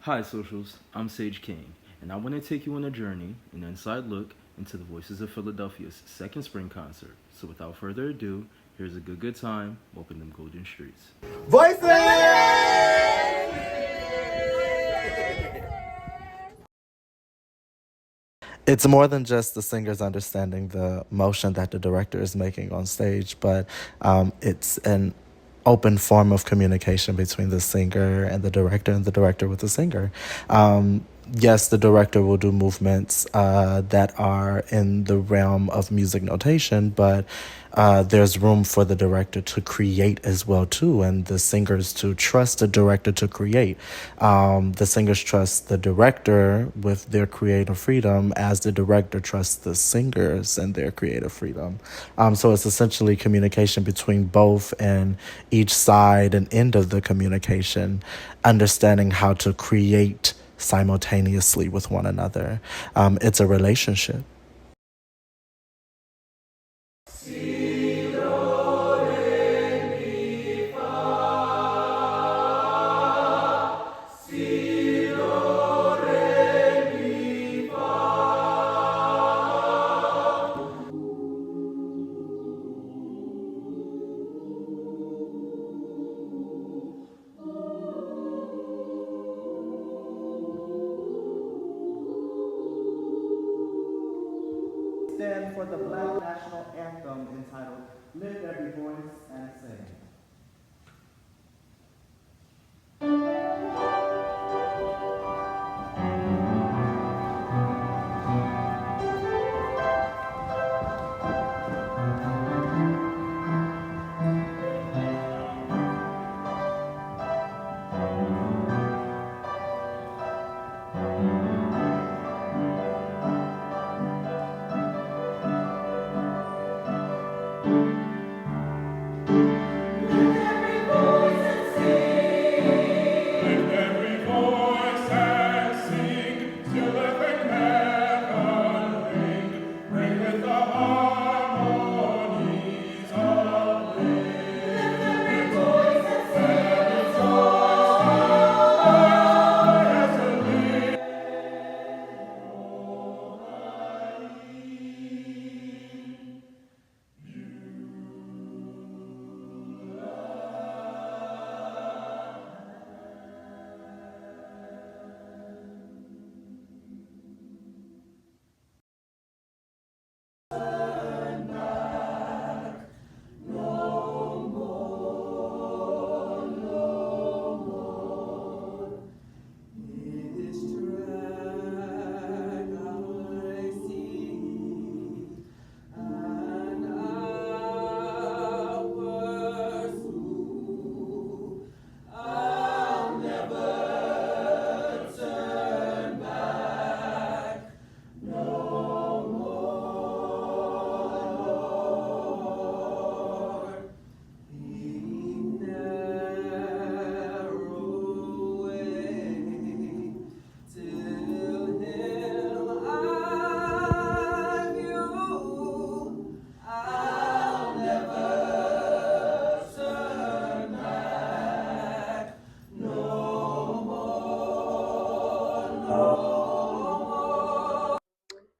Hi, socials. I'm Sage King, and I want to take you on a journey, an inside look into the Voices of Philadelphia's second spring concert. So, without further ado, here's a good time walking them golden streets. Voices! It's more than just the singers understanding the motion that the director is making on stage, but it's an open form of communication between the singer and the director with the singer. Yes, the director will do movements that are in the realm of music notation, but there's room for the director to create as well too, and the singers to trust the director to create. The singers trust the director with their creative freedom, as the director trusts the singers and their creative freedom. So it's essentially communication between both, and each side and end of the communication understanding how to create simultaneously with one another. It's a relationship. Stand for the Black National Anthem entitled Lift Every Voice and Sing.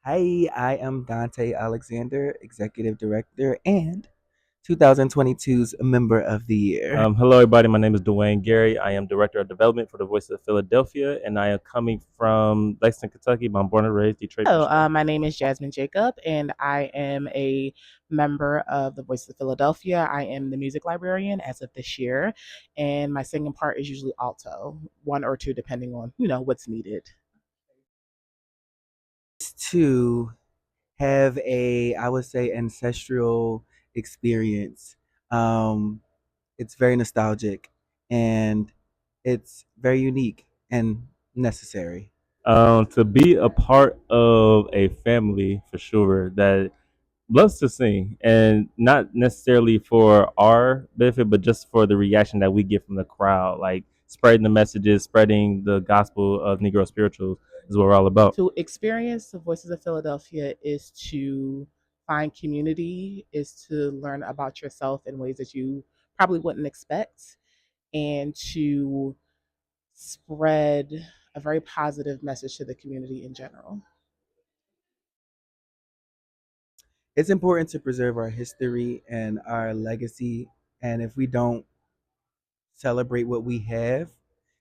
Hi, I am Dante Alexander, Executive Director and 2022's Member of the Year. Hello, everybody. My name is Dwayne Gary. I am Director of Development for the Voices of Philadelphia, and I am coming from Lexington, Kentucky, but I'm born and raised Detroit, Hello, Michigan. my name is Jasmine Jacob, and I am a member of the Voices of Philadelphia. I am the music librarian as of this year, and my singing part is usually alto, one or two, depending on what's needed. To have a, I would say, ancestral experience. Um, it's very nostalgic and it's very unique and necessary. To be a part of a family for sure that loves to sing, and not necessarily for our benefit, but just for the reaction that we get from the crowd, like spreading the messages, spreading the gospel of Negro spirituals is what we're all about. To experience the Voices of Philadelphia is to find community, is to learn about yourself in ways that you probably wouldn't expect, and to spread a very positive message to the community in general. It's important to preserve our history and our legacy. And if we don't celebrate what we have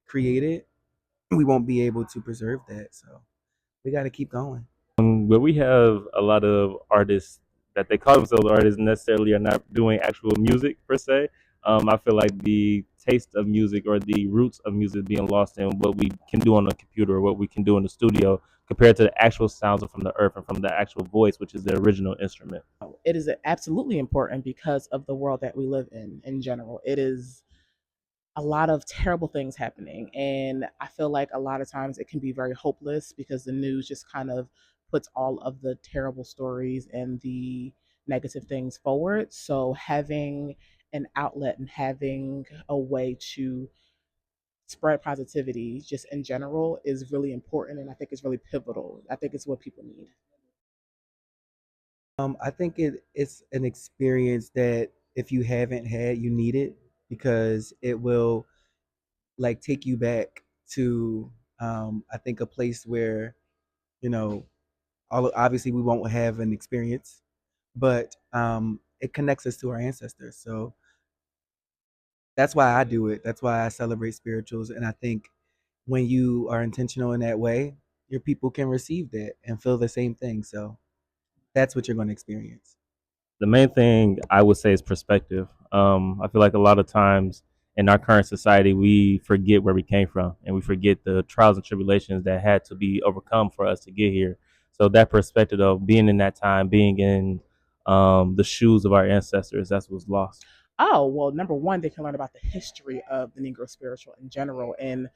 created, we won't be able to preserve that. So we got to keep going. But we have a lot of artists that they call themselves artists necessarily are not doing actual music per se. I feel like the taste of music or the roots of music being lost in what we can do on a computer or what we can do in the studio compared to the actual sounds from the earth and from the actual voice, which is the original instrument. It is absolutely important because of the world that we live in general. It is a lot of terrible things happening. And I feel like a lot of times it can be very hopeless because the news just kind of puts all of the terrible stories and the negative things forward. So having an outlet and having a way to spread positivity just in general is really important, and I think it's really pivotal. I think it's what people need. I think it's an experience that if you haven't had, you need it because it will like take you back to I think a place where you know all obviously we won't have an experience, but it connects us to our ancestors. So that's why I do it. That's why I celebrate spirituals, and I think when you are intentional in that way, your people can receive that and feel the same thing. So that's what you're going to experience. The main thing I would say is perspective. I feel like a lot of times in our current society, we forget where we came from and we forget the trials and tribulations that had to be overcome for us to get here. So that perspective of being in that time, being in the shoes of our ancestors, that's what's lost. Oh, well, number one, they can learn about the history of the Negro spiritual in general and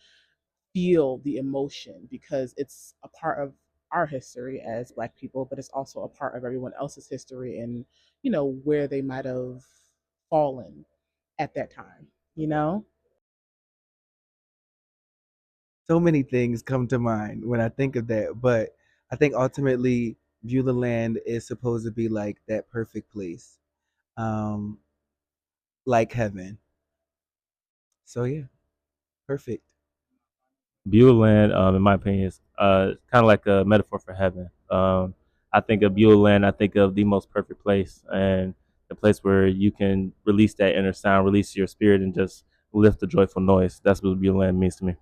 feel the emotion because it's a part of our history as Black people, but it's also a part of everyone else's history and, where they might have fallen at that time, you know? So many things come to mind when I think of that, but I think ultimately Beulah Land is supposed to be like that perfect place, um, like heaven. So yeah, perfect. Beulah Land, in my opinion, is kind of like a metaphor for heaven. I think of Beulah Land, I think of the most perfect place and the place where you can release that inner sound, release your spirit, and just lift the joyful noise. That's what Beulah Land means to me.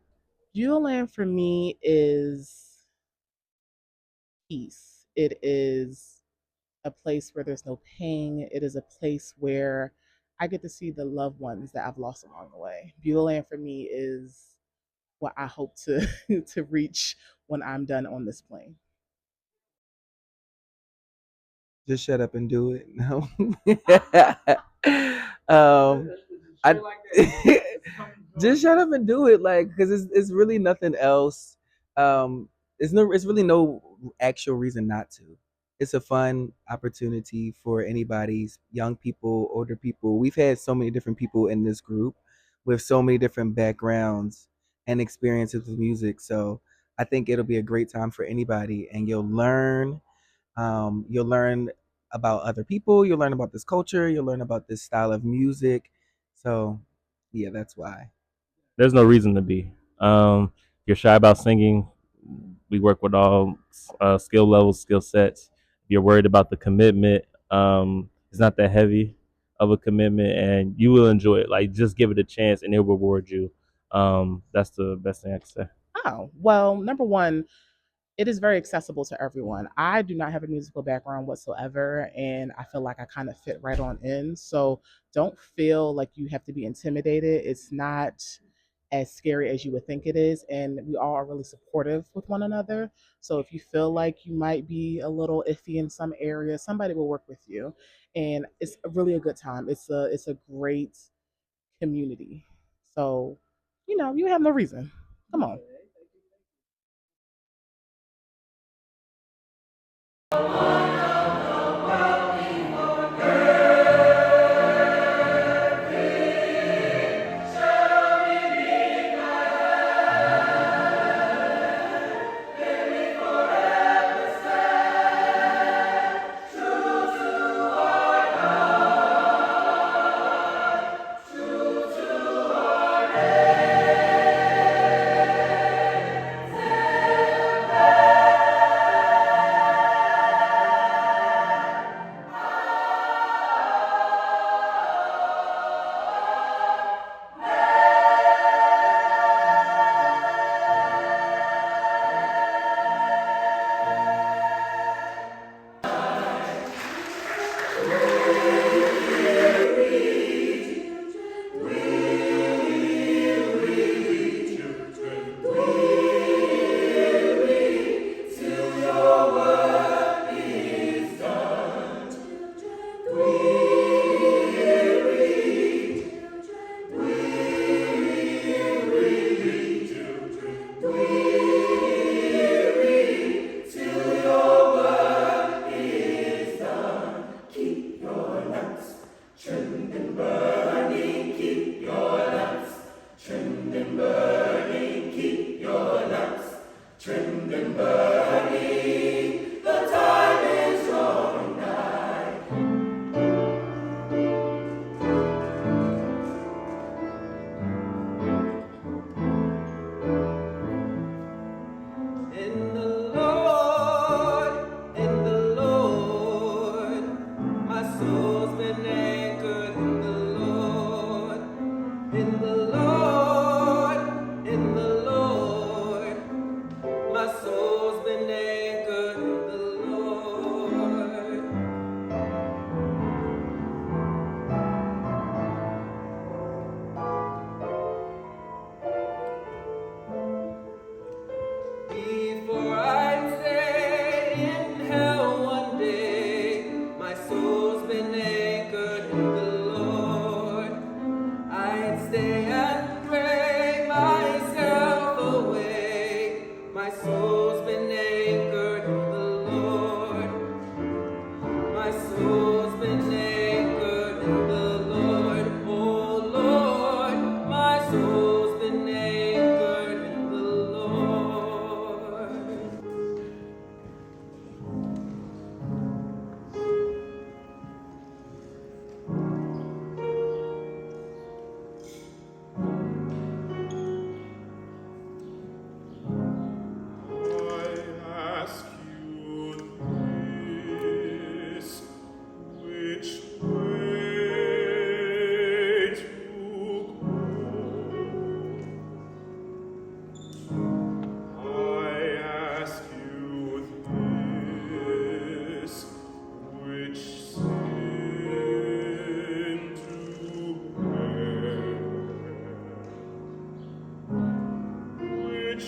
Beulah Land for me is peace. It is a place where there's no pain. It is a place where I get to see the loved ones that I've lost along the way. Beulah Land for me is what I hope to to reach when I'm done on this plane. Just shut up and do it. No. um, I just shut up and do it, like, because it's really nothing else. It's really no actual reason not to. It's a fun opportunity for anybody's young people, older people. We've had so many different people in this group with so many different backgrounds and experiences with music. So I think it'll be a great time for anybody, and you'll learn about other people. You'll learn about this culture. You'll learn about this style of music. So, yeah, that's why. There's no reason to be. If you're shy about singing, we work with all skill levels, skill sets. If you're worried about the commitment, it's not that heavy of a commitment, and you will enjoy it. Like just give it a chance, and it will reward you. That's the best thing I can say. Oh, well, number one, it is very accessible to everyone. I do not have a musical background whatsoever, and I feel like I kind of fit right on in. So don't feel like you have to be intimidated. It's not as scary as you would think it is, and we all are really supportive with one another. So if you feel like you might be a little iffy in some areas, somebody will work with you, and it's really a good time. It's a great community. So you have no reason. Come on. In the Lord, my soul's been anchored in the Lord. In the Lord, in the Lord, my soul's been anchored in the Lord. Before I'd stay in hell one day, my soul's been anchored in the Lord. I'd stay and pray myself away. My soul's been anchored in the Lord. My soul's been anchored in the Lord. Oh Lord, my soul's been anchored in the Lord. I ask you this, which way to go? I ask you this, which sin to bear? Which